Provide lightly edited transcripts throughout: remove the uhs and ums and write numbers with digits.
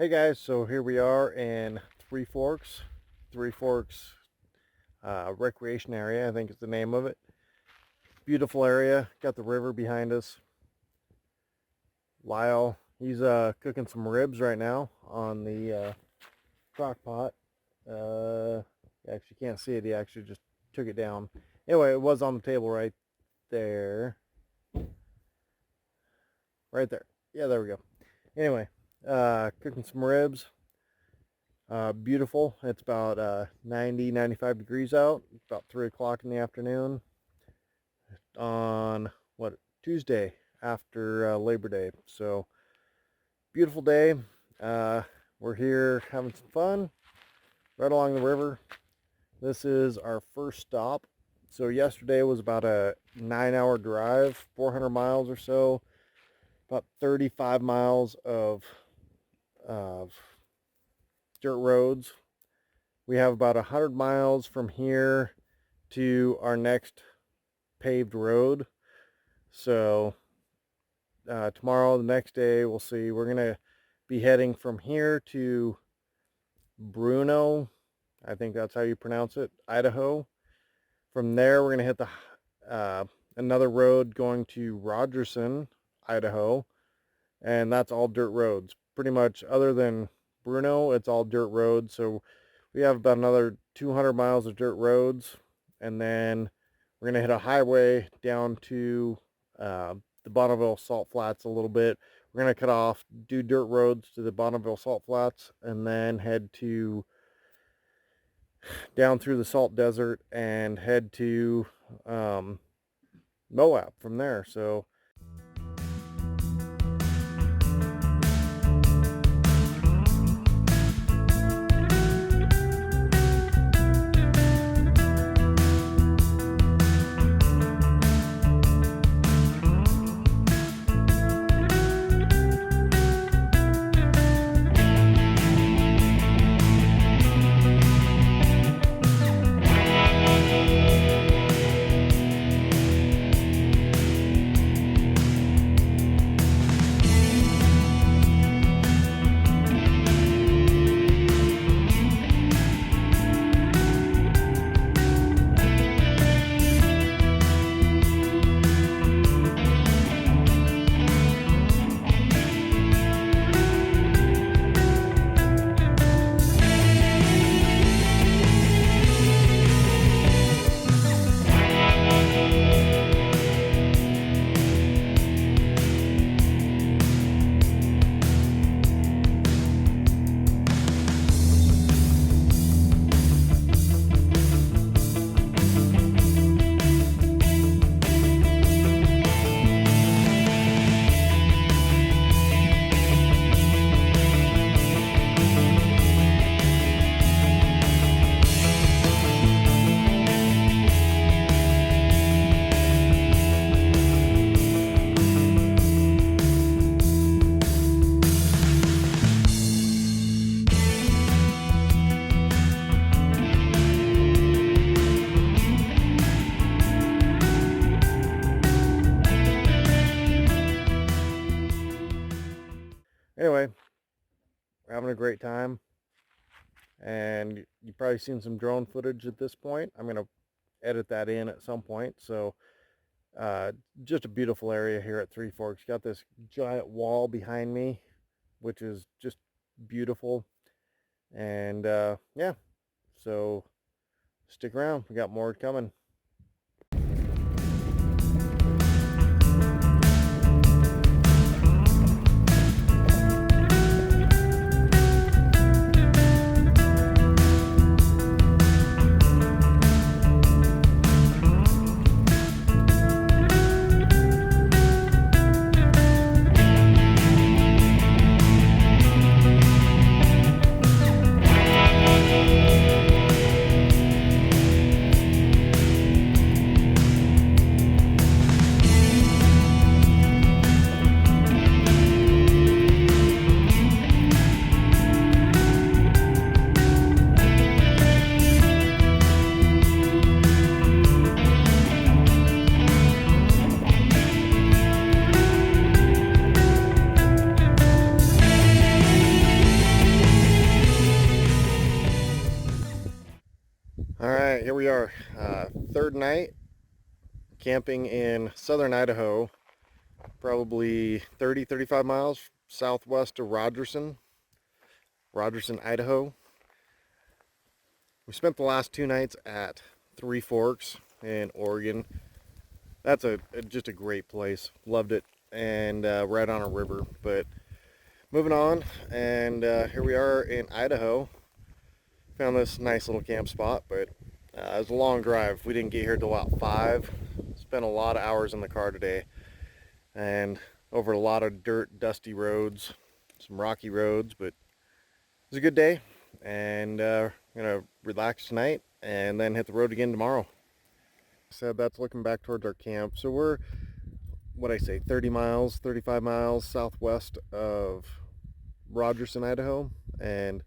Hey guys, so here we are in Three Forks. Three Forks Recreation Area, I think is the name of it. Beautiful area, got the river behind us. Lyle, he's cooking some ribs right now on the crock pot. You actually can't see it, he actually just took it down. Anyway, it was on the table right there. Right there. Yeah, there we go. Anyway, cooking some ribs. Beautiful. It's about 95 degrees out. It's about 3 o'clock in the afternoon on Tuesday after Labor Day. So beautiful day. We're here having some fun right along the river. This is our first stop. So yesterday was about a 9-hour drive, 400 miles or so, about 35 miles of dirt roads. We have about 100 miles from here to our next paved road. So tomorrow, the next day, we'll see. We're gonna be heading from here to Bruno, I think that's how you pronounce it, Idaho. From there, we're gonna hit the another road going to Rogerson, Idaho, and that's all dirt roads. Pretty much, other than Bruno, it's all dirt roads. So we have about another 200 miles of dirt roads, and then we're gonna hit a highway down to the Bonneville Salt Flats a little bit. We're gonna cut off, do dirt roads to the Bonneville Salt Flats, and then head to down through the Salt Desert and head to Moab from there. So anyway, we're having a great time, and you've probably seen some drone footage at this point. I'm going to edit that in at some point. So just a beautiful area here at Three Forks. Got this giant wall behind me, which is just beautiful. And yeah, so stick around, we got more coming. third night camping in southern Idaho, probably 30-35 miles southwest of Rogerson, Idaho. We spent the last 2 nights at Three Forks in Oregon. That's just a great place. Loved it, and right on a river. But moving on, and here we are in Idaho. Found this nice little camp spot, but it was a long drive. We didn't get here till about 5. Spent a lot of hours in the car today, and over a lot of dirt, dusty roads, some rocky roads, but it was a good day, and gonna relax tonight and then hit the road again tomorrow. So that's looking back towards our camp. So we're, what I say, 35 miles southwest of Rogerson, Idaho, and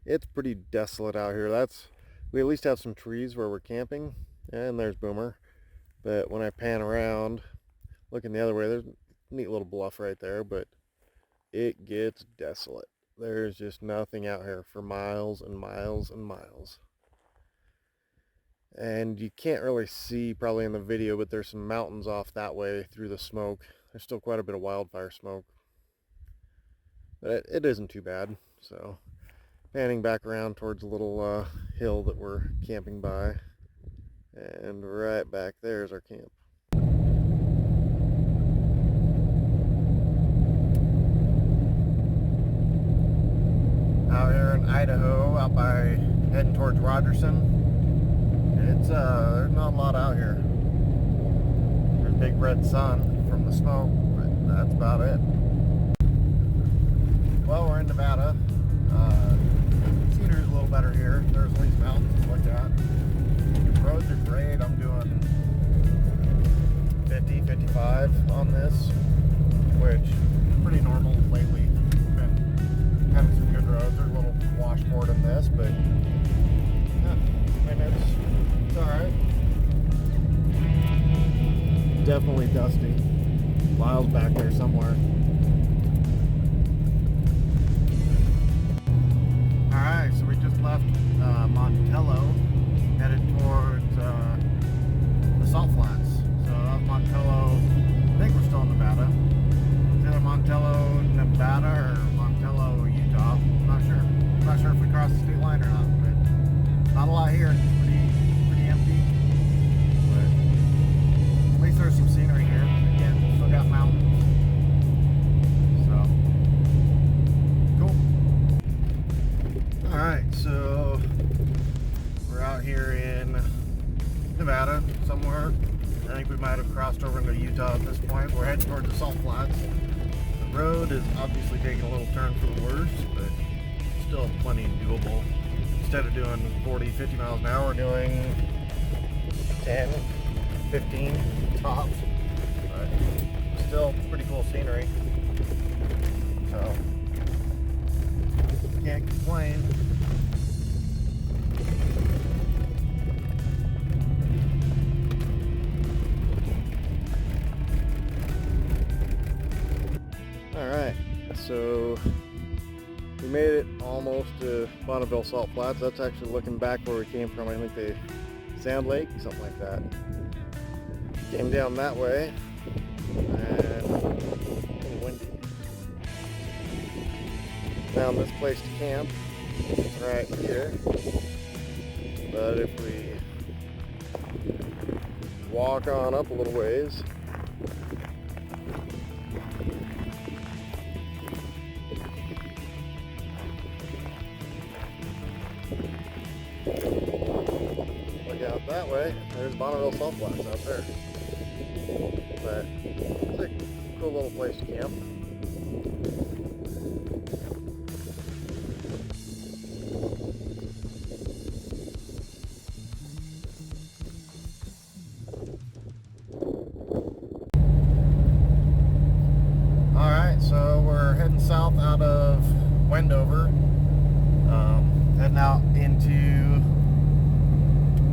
it's pretty desolate out here. We at least have some trees where we're camping, and there's Boomer. But when I pan around, looking the other way, there's a neat little bluff right there, but it gets desolate. There's just nothing out here for miles and miles and miles. And you can't really see probably in the video, but there's some mountains off that way through the smoke. There's still quite a bit of wildfire smoke, but it isn't too bad. So panning back around towards a little hill that we're camping by, and right back there is our camp. Out here in Idaho, out by heading towards Rogerson, there's not a lot out here. There's a big red sun from the smoke, but that's about it. Well, we're in Nevada. Scenery's a little better here. There's at least mountains to look at. The roads are great. I'm doing 50, 55 on this, which is pretty normal lately. Been having some good roads. There's a little washboard in this, but yeah, I mean, it's alright. Definitely dusty. Lyle's back there somewhere. Alright, so we just left Montello, headed towards the Salt Flats. So that was Montello. I think we're still in Nevada. It's either Montello, Nevada, or Montello, Utah. I'm not sure. I'm not sure if we crossed the state line or not, but not a lot here. Pretty empty. But at least there's some scenery here. Again, still got mountains. Alright, so we're out here in Nevada somewhere. I think we might have crossed over into Utah at this point. We're heading towards the Salt Flats. The road is obviously taking a little turn for the worse, but still plenty doable. Instead of doing 40, 50 miles an hour, we're doing 10, 15 tops. But still pretty cool scenery. So can't complain. Alright, so we made it almost to Bonneville Salt Flats. That's actually looking back where we came from. I think the Sand Lake, something like that. Came down that way, and a little windy. Found this place to camp right here, but if we walk on up a little ways, look out that way, there's Bonneville Salt Flats out there. But it's a cool little place to camp. So we're heading south out of Wendover, heading out into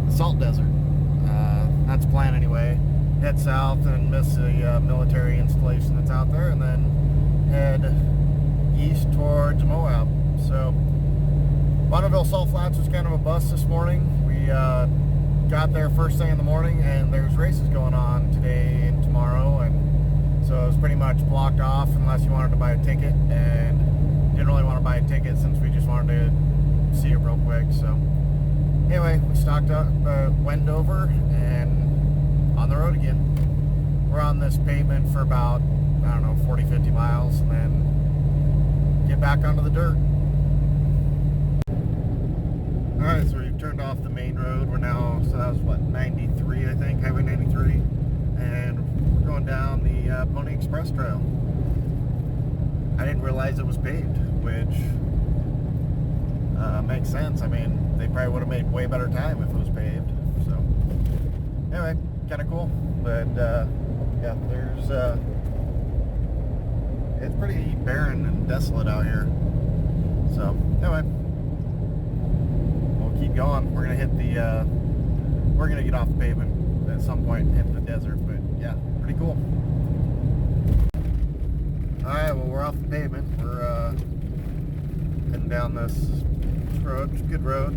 the Salt Desert. That's the plan anyway. Head south and miss the military installation that's out there, and then head east towards Moab. So Bonneville Salt Flats was kind of a bust this morning. We got there first thing in the morning, and there's races going on today and tomorrow, and so it was pretty much blocked off unless you wanted to buy a ticket, and didn't really want to buy a ticket since we just wanted to see it real quick. So anyway, we stocked up, went over, and on the road again. We're on this pavement for about, I don't know, 40-50 miles, and then get back onto the dirt. Alright, so we've turned off the main road. We're now, so that was what, 93, I think, Highway 93, and we're going down the Pony Express Trail. I didn't realize it was paved, which makes sense. I mean, they probably would have made way better time if it was paved. So anyway, kind of cool. But yeah, there's it's pretty barren and desolate out here. So anyway, we'll keep going. We're gonna hit the we're gonna get off the pavement at some point and hit the desert. But yeah, pretty cool. Alright, well, we're off the pavement. We're heading down this road. It's a good road.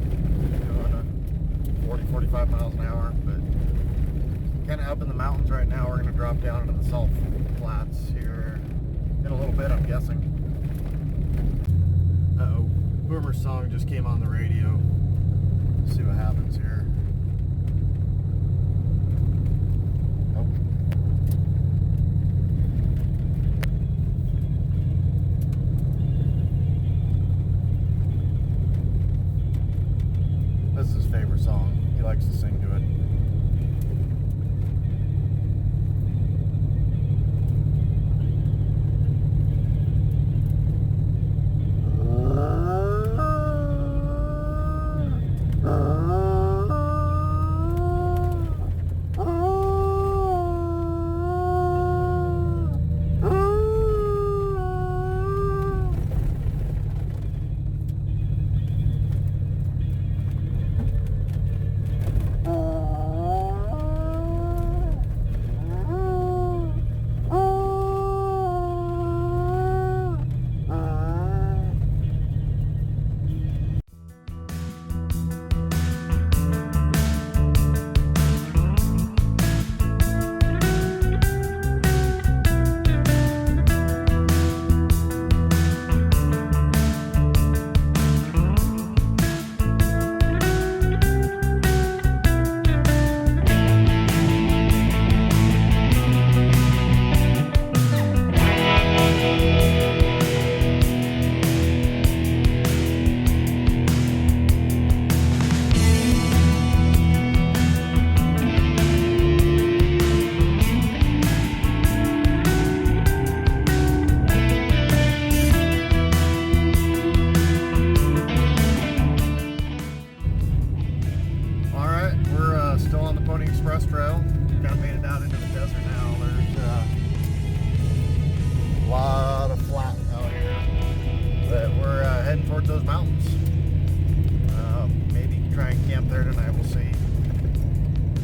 Going 40-45 miles an hour, but kind of up in the mountains right now. We're going to drop down into the salt flats here in a little bit, I'm guessing. Uh-oh. Boomer's song just came on the radio. Let's see what happens here. This is his favorite song. He likes to sing to it. Trail. Kind of made it down into the desert now. There's a lot of flat out here, but we're heading towards those mountains. Maybe try and camp there tonight, we'll see.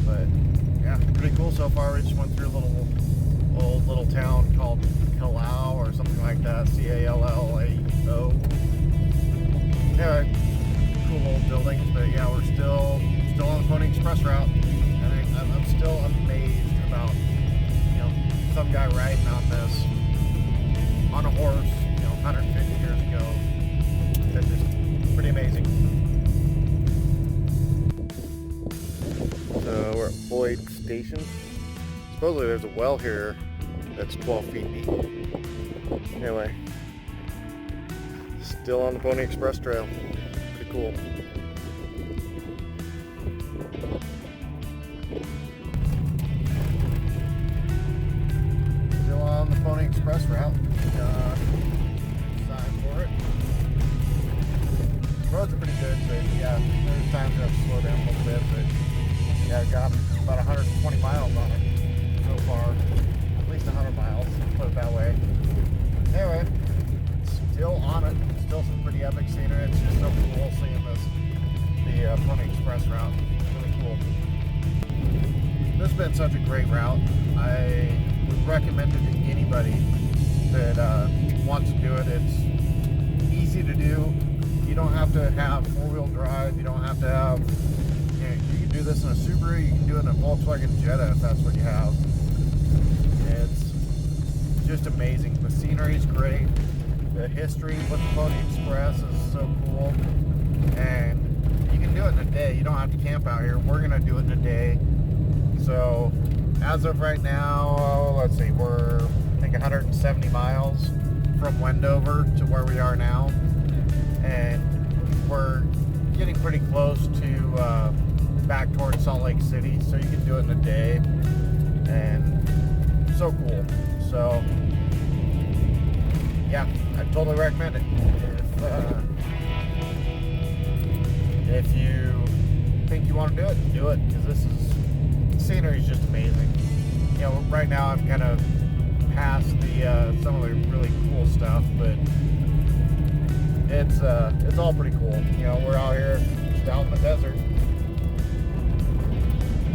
But yeah, pretty cool so far. We just went through a little town called Calao or something like that, C-A-L-L-A-O. Anyway, cool old buildings, but yeah, we're still on the Pony Express route. I'm still amazed about, some guy riding on this, on a horse, 150 years ago. That's just pretty amazing. So we're at Boyd Station. Supposedly there's a well here that's 12 feet deep. Anyway, still on the Pony Express Trail. Pretty cool. On the Pony Express route. Sign for it. Roads are pretty good, but yeah, there's times you have to slow down a little bit, but yeah, I've got about 120 miles on it so far. At least 100 miles, put it that way. Anyway, still on it. Still some pretty epic scenery. It's just so cool seeing the Pony Express route. It's really cool. This has been such a great route. I would recommend it to anybody that wants to do it. It's easy to do. You don't have to have four-wheel drive. You don't have to have You can do this in a Subaru, you can do it in a Volkswagen Jetta if that's what you have. It's just amazing. The scenery is great. The history with the Pony Express is so cool. And you can do it in a day. You don't have to camp out here. We're gonna do it in a day. So as of right now, let's see, we're I think 170 miles from Wendover to where we are now. And we're getting pretty close to back towards Salt Lake City, so you can do it in a day, and so cool. So yeah, I totally recommend it. If you think you want to do it, because the scenery is just amazing. You know, right now I'm kind of past the some of the really cool stuff, but it's all pretty cool. You know, we're out here just out in the desert.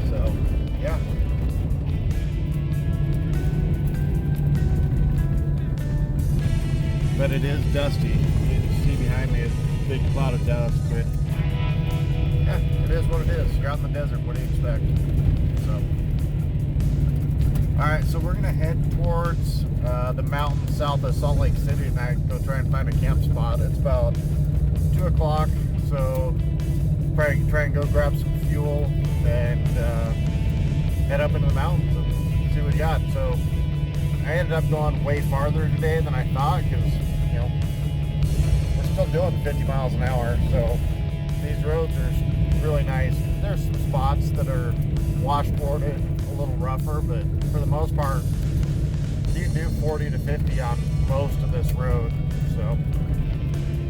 So yeah. But it is dusty. You can see behind me a big cloud of dust, but yeah, it is what it is. You're out in the desert, what do you expect? So alright, so we're gonna head towards the mountains south of Salt Lake City tonight, go try and find a camp spot. It's about 2 o'clock, so probably try and go grab some fuel and head up into the mountains and see what we got. So I ended up going way farther today than I thought, because you know, we're still doing 50 miles an hour, so these roads are really nice. There's some spots that are washboarded, a little rougher, but for the most part you can do 40 to 50 on most of this road. So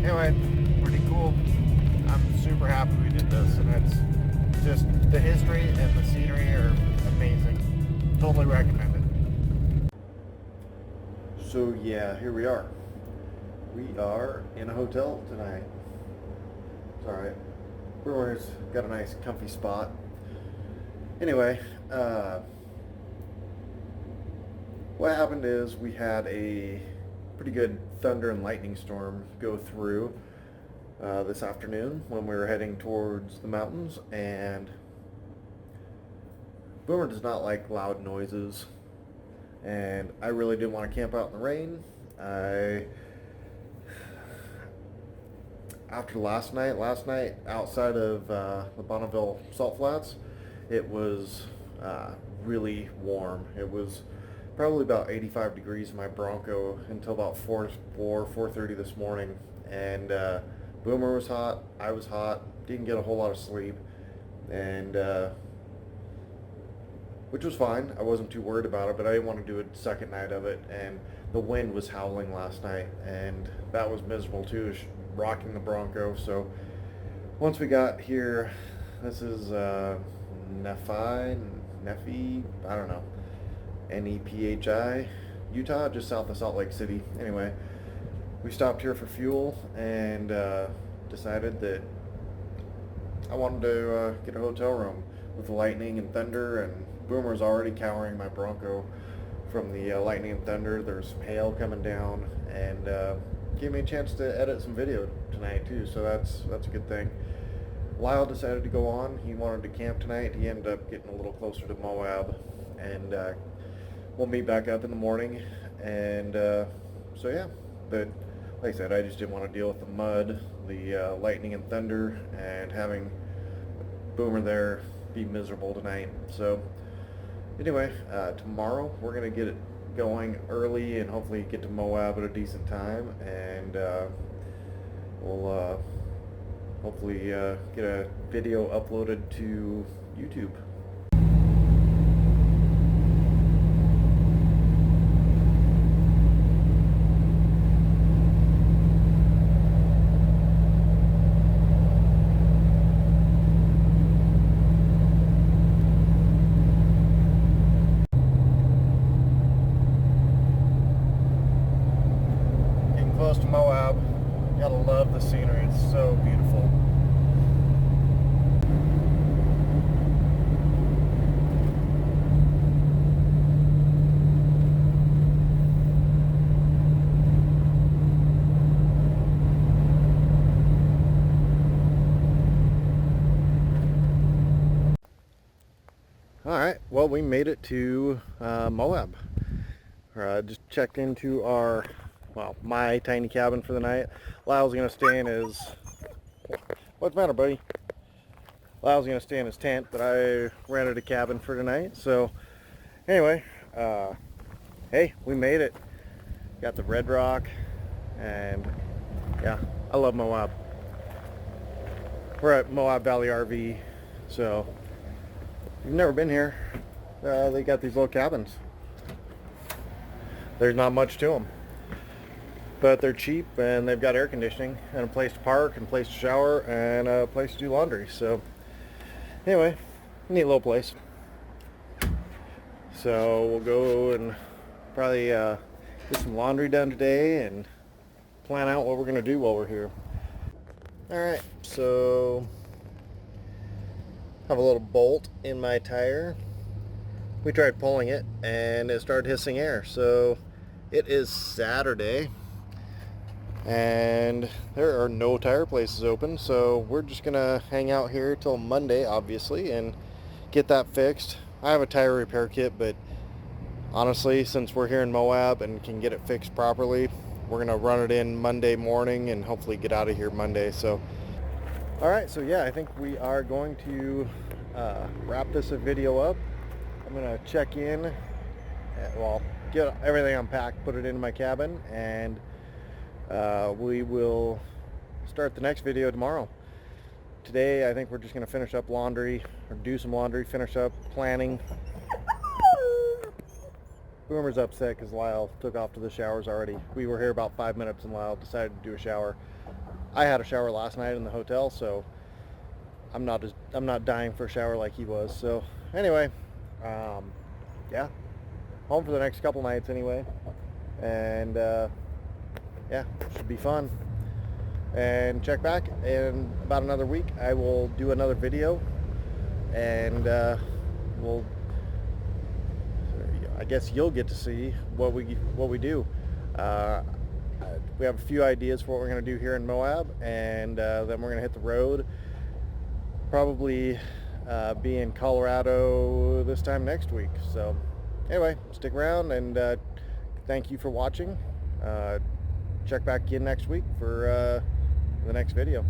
anyway, pretty cool. I'm super happy we did this, and it's just the history and the scenery are amazing. Totally recommend it. So yeah, here we are. We are in a hotel tonight. It's alright. Brewer's got a nice comfy spot. Anyway, what happened is we had a pretty good thunder and lightning storm go through this afternoon when we were heading towards the mountains, and Boomer does not like loud noises, and I really didn't want to camp out in the rain. After last night outside of the Bonneville Salt Flats, it was really warm. It was probably about 85 degrees in my Bronco until about 4:30 this morning, and Boomer was hot, I was hot, didn't get a whole lot of sleep, and which was fine. I wasn't too worried about it, but I didn't want to do a second night of it, and the wind was howling last night, and that was miserable too, rocking the Bronco. So once we got here, this is Nephi, I don't know, Nephi, Utah, just south of Salt Lake City. Anyway, we stopped here for fuel and decided that I wanted to get a hotel room with the lightning and thunder, and Boomer's already cowering my Bronco from the lightning and thunder. There's some hail coming down, and gave me a chance to edit some video tonight too, so that's a good thing. Lyle decided to go on. He wanted to camp tonight. He ended up getting a little closer to Moab, and we'll meet back up in the morning. And so yeah, but like I said, I just didn't want to deal with the mud, the lightning and thunder, and having Boomer there be miserable tonight. So anyway, tomorrow we're gonna get it going early and hopefully get to Moab at a decent time, and we'll hopefully get a video uploaded to YouTube. Getting close to Moab. Gotta love the scenery, it's so beautiful. well, we made it to Moab. Just checked into our, well, my tiny cabin for the night. Lyle's gonna stay in his, what's the matter, buddy? Lyle's gonna stay in his tent, but I rented a cabin for tonight. So anyway, hey, we made it. Got the Red Rock, and yeah, I love Moab. We're at Moab Valley RV, so if you've never been here, they got these little cabins. There's not much to them, but they're cheap, and they've got air conditioning and a place to park and a place to shower and a place to do laundry. So anyway, neat little place. So we'll go and probably get some laundry done today and plan out what we're going to do while we're here. Alright, so I have a little bolt in my tire. We tried pulling it and it started hissing air. So it is Saturday and there are no tire places open, so we're just gonna hang out here till Monday, obviously, and get that fixed. I have a tire repair kit, but honestly, since we're here in Moab and can get it fixed properly, we're gonna run it in Monday morning and hopefully get out of here Monday. So alright, so yeah, I think we are going to wrap this video up. I'm gonna check in, well, get everything unpacked, put it into my cabin, and we will start the next video tomorrow. Today I think we're just gonna finish up laundry, or do some laundry, finish up planning. Boomer's upset because Lyle took off to the showers already. We were here about 5 minutes and Lyle decided to do a shower. I had a shower last night in the hotel, so I'm not dying for a shower like he was. So anyway, yeah, home for the next couple nights anyway, and yeah, should be fun. And check back in about another week. I will do another video, and I guess you'll get to see what we do. We have a few ideas for what we're going to do here in Moab, and then we're going to hit the road. Probably be in Colorado this time next week. So anyway, stick around, and thank you for watching. Check back in next week for the next video.